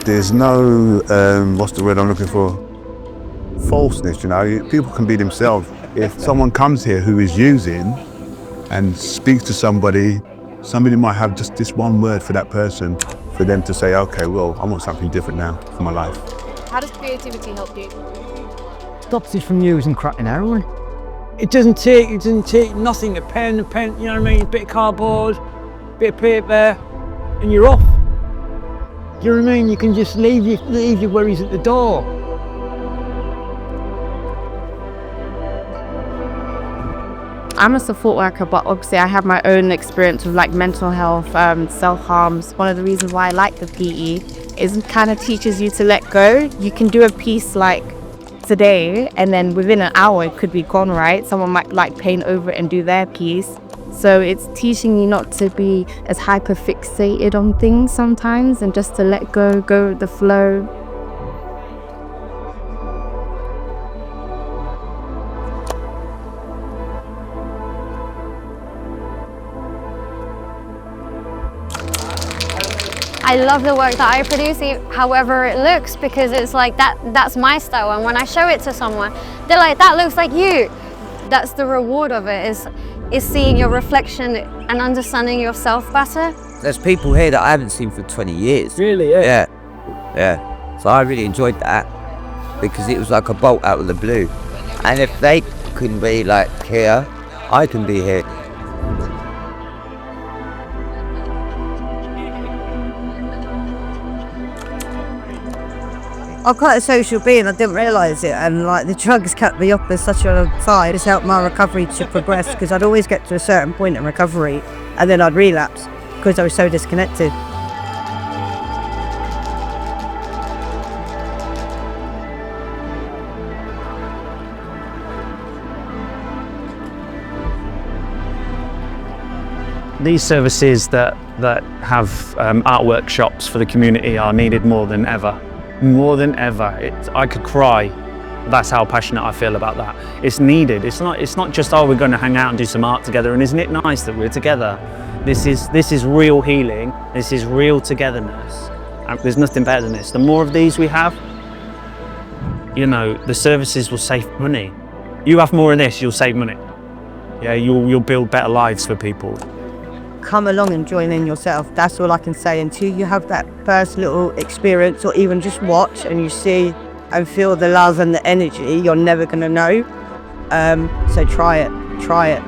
There's no, what's the word I'm looking for? Falseness, you know. People can be themselves. If someone comes here who is using and speaks to somebody might have just this one word for that person, for them to say, okay, well, I want something different now for my life. How does creativity help you? Stops us from using cracking heroin. It doesn't take nothing, a pen, you know what I mean, a bit of cardboard, a bit of paper, and you're off. Do you know what I mean? You can just leave your worries at the door. I'm a support worker, but obviously I have my own experience with like mental health, self-harms. One of the reasons why I like the PE is it kind of teaches you to let go. You can do a piece like today and then within an hour it could be gone, right? Someone might like paint over it and do their piece. So it's teaching you not to be as hyper fixated on things sometimes and just to let go with the flow. I love the work that I produce, however it looks, because it's like that's my style, and when I show it to someone, they're like, that looks like you. That's the reward of it, is seeing your reflection and understanding yourself better. There's people here that I haven't seen for 20 years. Really, yeah? Yeah. So I really enjoyed that, because it was like a bolt out of the blue. And if they can be like here, I can be here. I'm quite a social being, I didn't realise it, and like the drugs kept me up for such a long time. It's helped my recovery to progress, because I'd always get to a certain point in recovery and then I'd relapse because I was so disconnected. These services that have art workshops for the community are needed more than ever. More than ever. I could cry. That's how passionate I feel about that. It's needed. It's not just, oh, we're going to hang out and do some art together, and isn't it nice that we're together? This is real healing. This is real togetherness. And there's nothing better than this. The more of these we have, you know, the services will save money. You have more of this, you'll save money. Yeah, you'll build better lives for people. Come along and join in yourself. That's all I can say. Until you have that first little experience, or even just watch and you see and feel the love and the energy, you're never going to know. So try it.